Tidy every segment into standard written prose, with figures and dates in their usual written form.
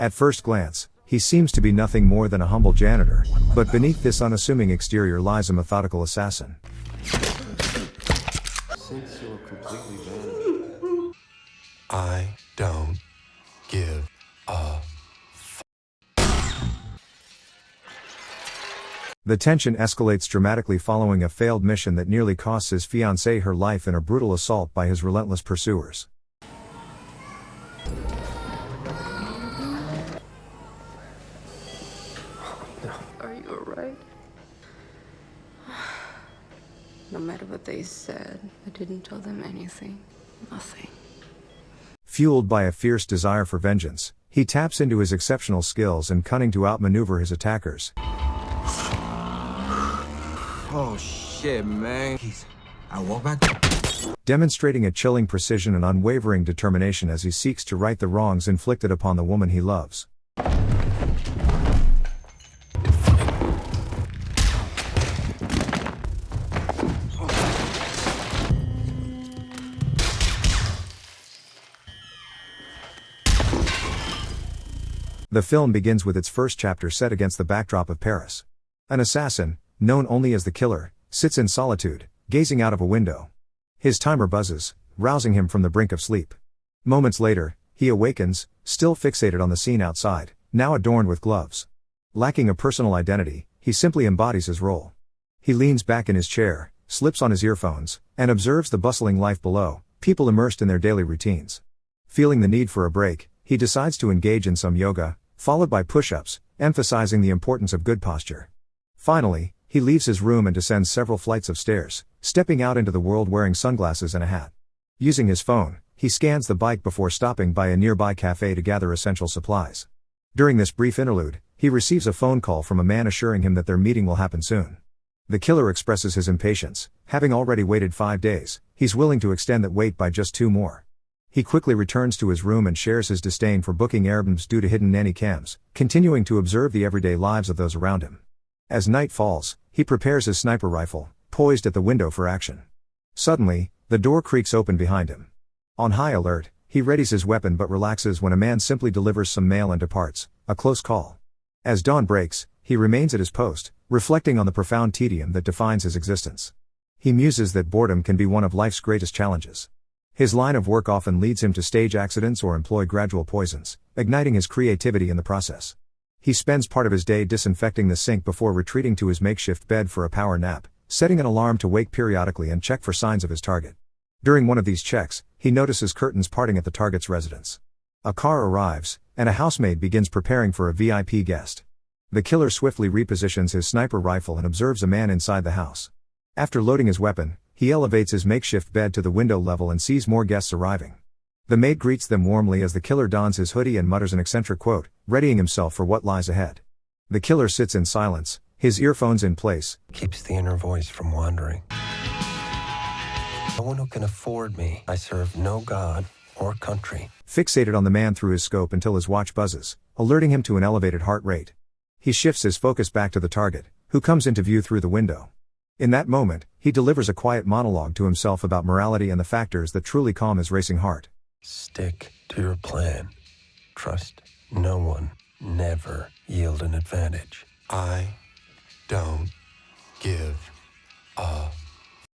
At first glance, he seems to be nothing more than a humble janitor, but beneath this unassuming exterior lies a methodical assassin. Since you're completely vanished, I don't give a The tension escalates dramatically following a failed mission that nearly costs his fiancée her life in a brutal assault by his relentless pursuers. Are you alright? No matter what they said, I didn't tell them anything. Nothing. Fueled by a fierce desire for vengeance, he taps into his exceptional skills and cunning to outmaneuver his attackers. Oh shit, man. I walk back. Demonstrating a chilling precision and unwavering determination as he seeks to right the wrongs inflicted upon the woman he loves. The film begins with its first chapter set against the backdrop of Paris. An assassin, known only as the killer, sits in solitude, gazing out of a window. His timer buzzes, rousing him from the brink of sleep. Moments later, he awakens, still fixated on the scene outside, now adorned with gloves. Lacking a personal identity, he simply embodies his role. He leans back in his chair, slips on his earphones, and observes the bustling life below, people immersed in their daily routines. Feeling the need for a break, he decides to engage in some yoga, followed by push-ups, emphasizing the importance of good posture. Finally, he leaves his room and descends several flights of stairs, stepping out into the world wearing sunglasses and a hat. Using his phone, he scans the bike before stopping by a nearby cafe to gather essential supplies. During this brief interlude, he receives a phone call from a man assuring him that their meeting will happen soon. The killer expresses his impatience, having already waited 5 days, he's willing to extend that wait by just 2 more. He quickly returns to his room and shares his disdain for booking Airbnbs due to hidden nanny cams, continuing to observe the everyday lives of those around him. As night falls, he prepares his sniper rifle, poised at the window for action. Suddenly, the door creaks open behind him. On high alert, he readies his weapon but relaxes when a man simply delivers some mail and departs, a close call. As dawn breaks, he remains at his post, reflecting on the profound tedium that defines his existence. He muses that boredom can be one of life's greatest challenges. His line of work often leads him to stage accidents or employ gradual poisons, igniting his creativity in the process. He spends part of his day disinfecting the sink before retreating to his makeshift bed for a power nap, setting an alarm to wake periodically and check for signs of his target. During one of these checks, he notices curtains parting at the target's residence. A car arrives, and a housemaid begins preparing for a VIP guest. The killer swiftly repositions his sniper rifle and observes a man inside the house. After loading his weapon, he elevates his makeshift bed to the window level and sees more guests arriving. The maid greets them warmly as the killer dons his hoodie and mutters an eccentric quote, readying himself for what lies ahead. The killer sits in silence, his earphones in place. keeps the inner voice from wandering. No one who can afford me. I serve no god or country. Fixated on the man through his scope until his watch buzzes, alerting him to an elevated heart rate. He shifts his focus back to the target, who comes into view through the window. In that moment, he delivers a quiet monologue to himself about morality and the factors that truly calm his racing heart. Stick to your plan. Trust no one. Never yield an advantage. I don't give a...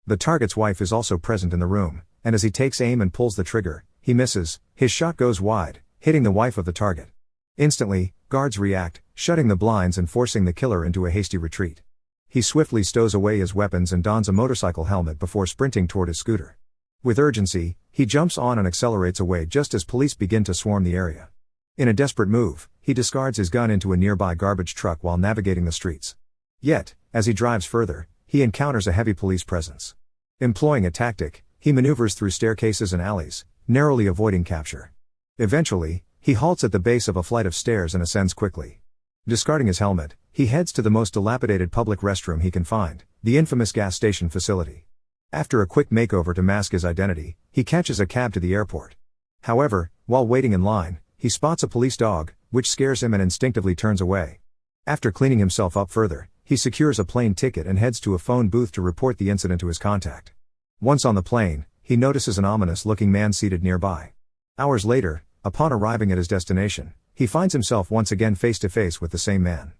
The target's wife is also present in the room, and as he takes aim and pulls the trigger, he misses. His shot goes wide, hitting the wife of the target. Instantly, guards react, shutting the blinds and forcing the killer into a hasty retreat. He swiftly stows away his weapons and dons a motorcycle helmet before sprinting toward his scooter. With urgency, he jumps on and accelerates away just as police begin to swarm the area. In a desperate move, he discards his gun into a nearby garbage truck while navigating the streets. Yet, as he drives further, he encounters a heavy police presence. Employing a tactic, he maneuvers through staircases and alleys, narrowly avoiding capture. Eventually, he halts at the base of a flight of stairs and ascends quickly. Discarding his helmet, he heads to the most dilapidated public restroom he can find, the infamous gas station facility. After a quick makeover to mask his identity, he catches a cab to the airport. However, while waiting in line, he spots a police dog, which scares him and instinctively turns away. After cleaning himself up further, he secures a plane ticket and heads to a phone booth to report the incident to his contact. Once on the plane, he notices an ominous-looking man seated nearby. Hours later, upon arriving at his destination, he finds himself once again face to face with the same man.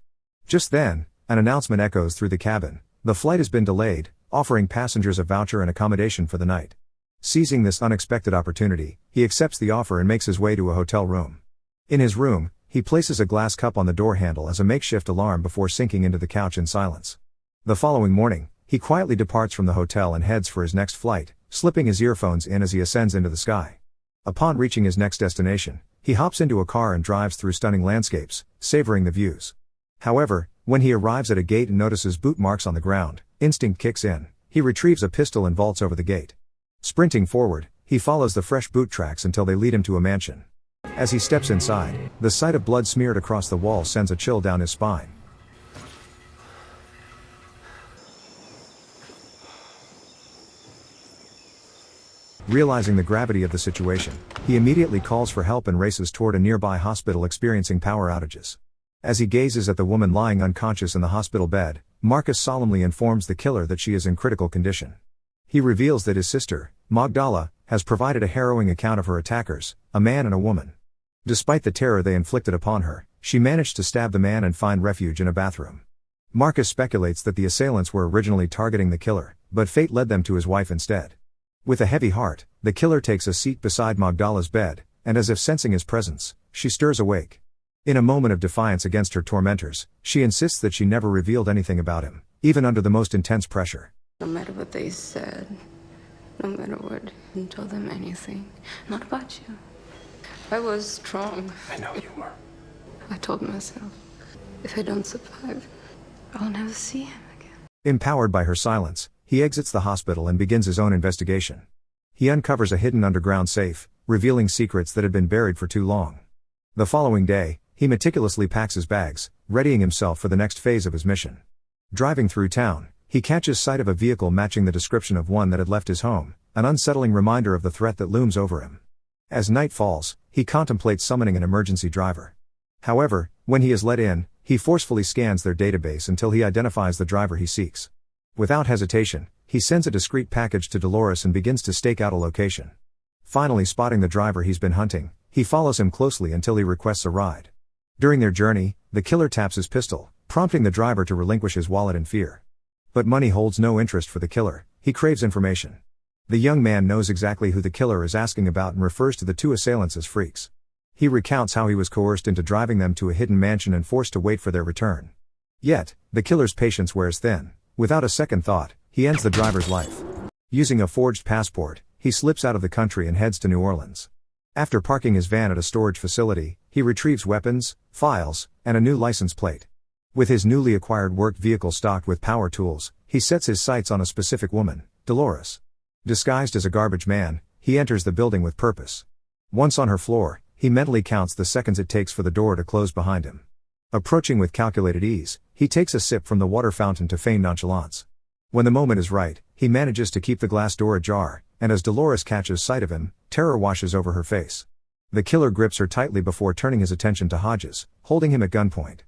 Just then, an announcement echoes through the cabin: the flight has been delayed, offering passengers a voucher and accommodation for the night. Seizing this unexpected opportunity, he accepts the offer and makes his way to a hotel room. In his room, he places a glass cup on the door handle as a makeshift alarm before sinking into the couch in silence. The following morning, he quietly departs from the hotel and heads for his next flight, slipping his earphones in as he ascends into the sky. Upon reaching his next destination, he hops into a car and drives through stunning landscapes, savoring the views. However, when he arrives at a gate and notices boot marks on the ground, instinct kicks in. He retrieves a pistol and vaults over the gate. Sprinting forward, he follows the fresh boot tracks until they lead him to a mansion. As he steps inside, the sight of blood smeared across the walls sends a chill down his spine. Realizing the gravity of the situation, he immediately calls for help and races toward a nearby hospital experiencing power outages. As he gazes at the woman lying unconscious in the hospital bed, Marcus solemnly informs the killer that she is in critical condition. He reveals that his sister, Magdala, has provided a harrowing account of her attackers, a man and a woman. Despite the terror they inflicted upon her, she managed to stab the man and find refuge in a bathroom. Marcus speculates that the assailants were originally targeting the killer, but fate led them to his wife instead. With a heavy heart, the killer takes a seat beside Magdala's bed, and as if sensing his presence, she stirs awake. In a moment of defiance against her tormentors, she insists that she never revealed anything about him, even under the most intense pressure. No matter what they said, no matter what, I didn't tell them anything. Not about you. I was strong. I know you were. I told myself, if I don't survive, I'll never see him again. Empowered by her silence, he exits the hospital and begins his own investigation. He uncovers a hidden underground safe, revealing secrets that had been buried for too long. The following day, he meticulously packs his bags, readying himself for the next phase of his mission. Driving through town, he catches sight of a vehicle matching the description of one that had left his home, an unsettling reminder of the threat that looms over him. As night falls, he contemplates summoning an emergency driver. However, when he is let in, he forcefully scans their database until he identifies the driver he seeks. Without hesitation, he sends a discreet package to Dolores and begins to stake out a location. Finally spotting the driver he's been hunting, he follows him closely until he requests a ride. During their journey, the killer taps his pistol, prompting the driver to relinquish his wallet in fear. But money holds no interest for the killer, he craves information. The young man knows exactly who the killer is asking about and refers to the two assailants as freaks. He recounts how he was coerced into driving them to a hidden mansion and forced to wait for their return. Yet, the killer's patience wears thin. Without a second thought, he ends the driver's life. Using a forged passport, he slips out of the country and heads to New Orleans. After parking his van at a storage facility, he retrieves weapons, files, and a new license plate. With his newly acquired work vehicle stocked with power tools, he sets his sights on a specific woman, Dolores. Disguised as a garbage man, he enters the building with purpose. Once on her floor, he mentally counts the seconds it takes for the door to close behind him. Approaching with calculated ease, he takes a sip from the water fountain to feign nonchalance. When the moment is right, he manages to keep the glass door ajar, and as Dolores catches sight of him, terror washes over her face. The killer grips her tightly before turning his attention to Hodges, holding him at gunpoint.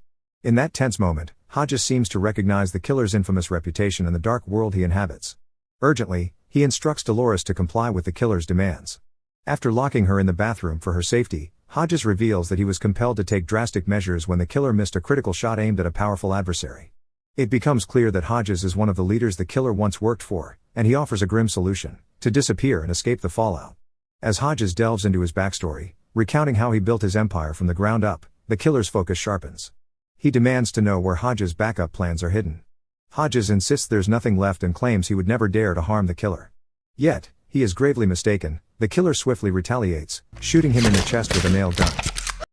In that tense moment, Hodges seems to recognize the killer's infamous reputation and the dark world he inhabits. Urgently, he instructs Dolores to comply with the killer's demands. After locking her in the bathroom for her safety, Hodges reveals that he was compelled to take drastic measures when the killer missed a critical shot aimed at a powerful adversary. It becomes clear that Hodges is one of the leaders the killer once worked for, and he offers a grim solution: to disappear and escape the fallout. As Hodges delves into his backstory, recounting how he built his empire from the ground up, the killer's focus sharpens. He demands to know where Hodges' backup plans are hidden. Hodges insists there's nothing left and claims he would never dare to harm the killer. Yet, he is gravely mistaken. The killer swiftly retaliates, shooting him in the chest with a nail gun.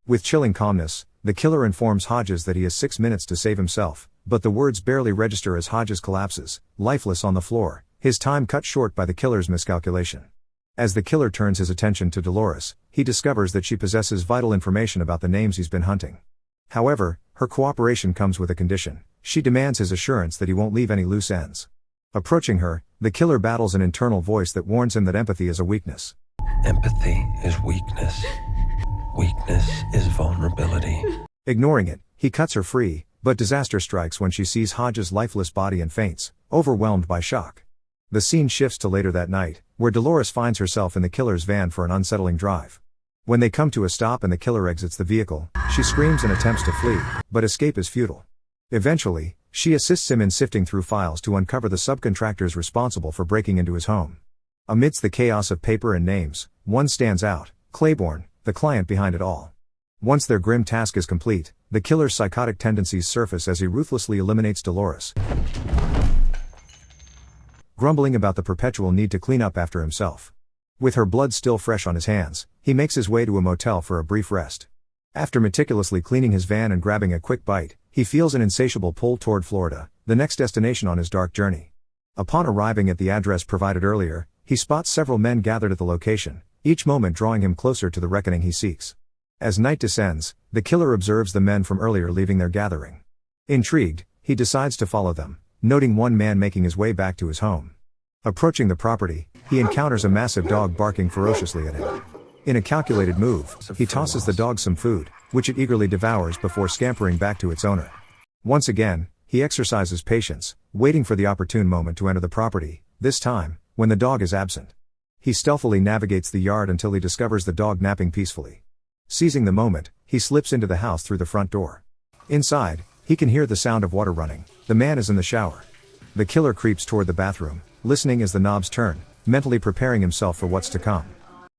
With chilling calmness, the killer informs Hodges that he has 6 minutes to save himself, but the words barely register as Hodges collapses, lifeless on the floor, his time cut short by the killer's miscalculation. As the killer turns his attention to Dolores, he discovers that she possesses vital information about the names he's been hunting. However, her cooperation comes with a condition: she demands his assurance that he won't leave any loose ends. Approaching her, the killer battles an internal voice that warns him that empathy is a weakness. Empathy is weakness. Weakness is vulnerability. Ignoring it, he cuts her free, but disaster strikes when she sees Hodges' lifeless body and faints, overwhelmed by shock. The scene shifts to later that night, where Dolores finds herself in the killer's van for an unsettling drive. When they come to a stop and the killer exits the vehicle, she screams and attempts to flee, but escape is futile. Eventually, she assists him in sifting through files to uncover the subcontractors responsible for breaking into his home. Amidst the chaos of paper and names, one stands out: Claiborne, the client behind it all. Once their grim task is complete, the killer's psychotic tendencies surface as he ruthlessly eliminates Dolores, grumbling about the perpetual need to clean up after himself. With her blood still fresh on his hands, he makes his way to a motel for a brief rest. After meticulously cleaning his van and grabbing a quick bite, he feels an insatiable pull toward Florida, the next destination on his dark journey. Upon arriving at the address provided earlier, he spots several men gathered at the location, each moment drawing him closer to the reckoning he seeks. As night descends, the killer observes the men from earlier leaving their gathering. Intrigued, he decides to follow them, noting one man making his way back to his home. Approaching the property, he encounters a massive dog barking ferociously at him. In a calculated move, he tosses the dog some food, which it eagerly devours before scampering back to its owner. Once again, he exercises patience, waiting for the opportune moment to enter the property, this time, when the dog is absent. He stealthily navigates the yard until he discovers the dog napping peacefully. Seizing the moment, he slips into the house through the front door. Inside, he can hear the sound of water running. The man is in the shower. The killer creeps toward the bathroom, listening as the knobs turn, mentally preparing himself for what's to come.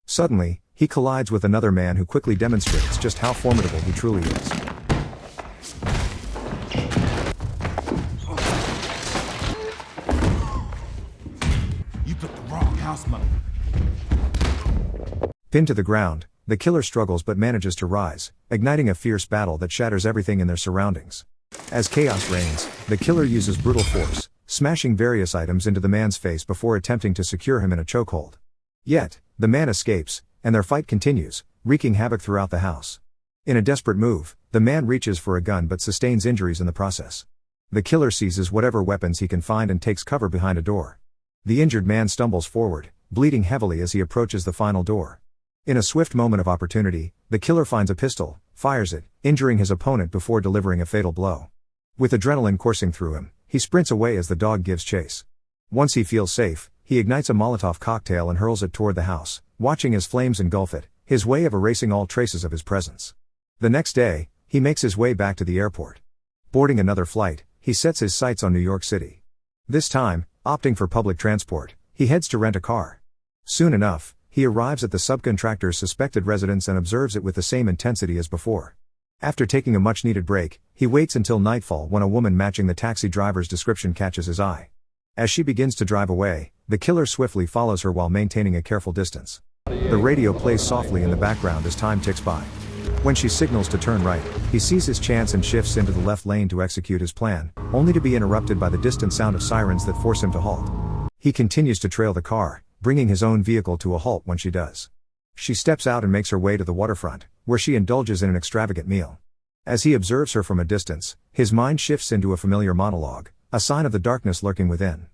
Suddenly, he collides with another man who quickly demonstrates just how formidable he truly is. You put the wrong house mother. Pinned to the ground, the killer struggles but manages to rise, igniting a fierce battle that shatters everything in their surroundings. As chaos reigns, the killer uses brutal force, smashing various items into the man's face before attempting to secure him in a chokehold. Yet, the man escapes, and their fight continues, wreaking havoc throughout the house. In a desperate move, the man reaches for a gun but sustains injuries in the process. The killer seizes whatever weapons he can find and takes cover behind a door. The injured man stumbles forward, bleeding heavily as he approaches the final door. In a swift moment of opportunity, the killer finds a pistol, fires it, injuring his opponent before delivering a fatal blow. With adrenaline coursing through him, he sprints away as the dog gives chase. Once he feels safe, he ignites a Molotov cocktail and hurls it toward the house, watching as flames engulf it, his way of erasing all traces of his presence. The next day, he makes his way back to the airport. Boarding another flight, he sets his sights on New York City. This time, opting for public transport, he heads to rent a car. Soon enough, he arrives at the subcontractor's suspected residence and observes it with the same intensity as before. After taking a much-needed break, he waits until nightfall when a woman matching the taxi driver's description catches his eye. As she begins to drive away, the killer swiftly follows her while maintaining a careful distance. The radio plays softly in the background as time ticks by. When she signals to turn right, he sees his chance and shifts into the left lane to execute his plan, only to be interrupted by the distant sound of sirens that force him to halt. He continues to trail the car, bringing his own vehicle to a halt when she does. She steps out and makes her way to the waterfront, where she indulges in an extravagant meal. As he observes her from a distance, his mind shifts into a familiar monologue, a sign of the darkness lurking within.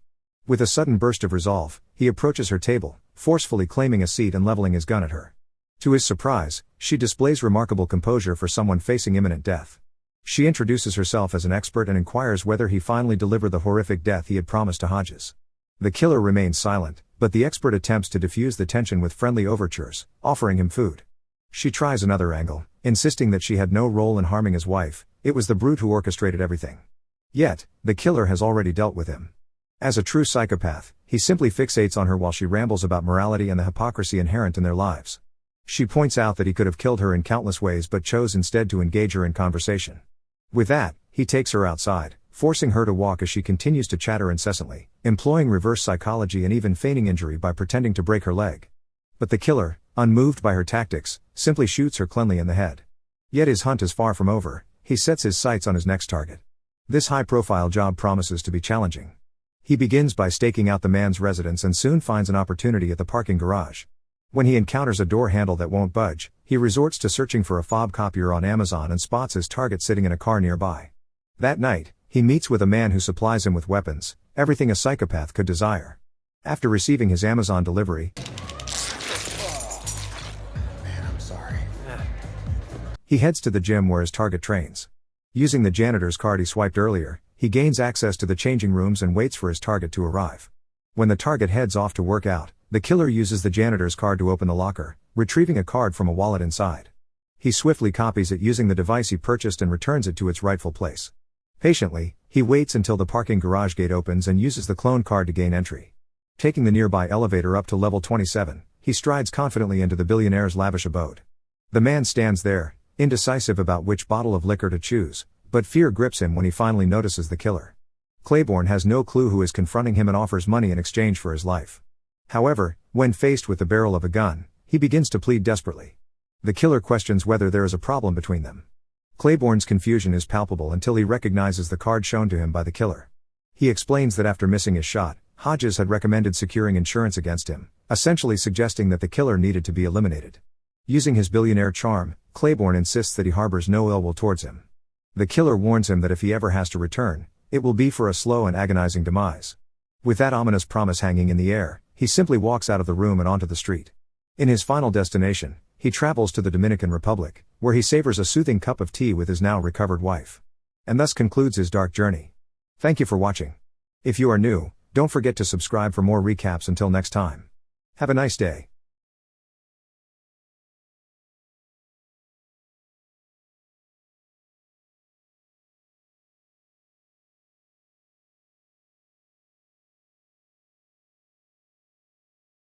With a sudden burst of resolve, he approaches her table, forcefully claiming a seat and leveling his gun at her. To his surprise, she displays remarkable composure for someone facing imminent death. She introduces herself as an expert and inquires whether he finally delivered the horrific death he had promised to Hodges. The killer remains silent, but the expert attempts to diffuse the tension with friendly overtures, offering him food. She tries another angle, insisting that she had no role in harming his wife, it was the brute who orchestrated everything. Yet, the killer has already dealt with him. As a true psychopath, he simply fixates on her while she rambles about morality and the hypocrisy inherent in their lives. She points out that he could have killed her in countless ways but chose instead to engage her in conversation. With that, he takes her outside, forcing her to walk as she continues to chatter incessantly, employing reverse psychology and even feigning injury by pretending to break her leg. But the killer, unmoved by her tactics, simply shoots her cleanly in the head. Yet his hunt is far from over, he sets his sights on his next target. This high-profile job promises to be challenging. He begins by staking out the man's residence and soon finds an opportunity at the parking garage. When he encounters a door handle that won't budge, he resorts to searching for a fob copier on Amazon and spots his target sitting in a car nearby. That night, he meets with a man who supplies him with weapons, everything a psychopath could desire. After receiving his Amazon delivery, Man, I'm sorry. he heads to the gym where his target trains. Using the janitor's card he swiped earlier, he gains access to the changing rooms and waits for his target to arrive. When the target heads off to work out, The killer uses the janitor's card to open the locker, retrieving a card from a wallet inside. He swiftly copies it using the device he purchased and returns it to its rightful place. Patiently, he waits until the parking garage gate opens and uses the clone card to gain entry. Taking the nearby elevator up to level 27, he strides confidently into the billionaire's lavish abode. The man stands there, indecisive about which bottle of liquor to choose, but fear grips him when he finally notices the killer. Claiborne has no clue who is confronting him and offers money in exchange for his life. However, when faced with the barrel of a gun, he begins to plead desperately. The killer questions whether there is a problem between them. Claiborne's confusion is palpable until he recognizes the card shown to him by the killer. He explains that after missing his shot, Hodges had recommended securing insurance against him, essentially suggesting that the killer needed to be eliminated. Using his billionaire charm, Claiborne insists that he harbors no ill will towards him. The killer warns him that if he ever has to return, it will be for a slow and agonizing demise. With that ominous promise hanging in the air, he simply walks out of the room and onto the street. In his final destination, he travels to the Dominican Republic, where he savors a soothing cup of tea with his now recovered wife. And thus concludes his dark journey. Thank you for watching. If you are new, don't forget to subscribe for more recaps until next time. Have a nice day.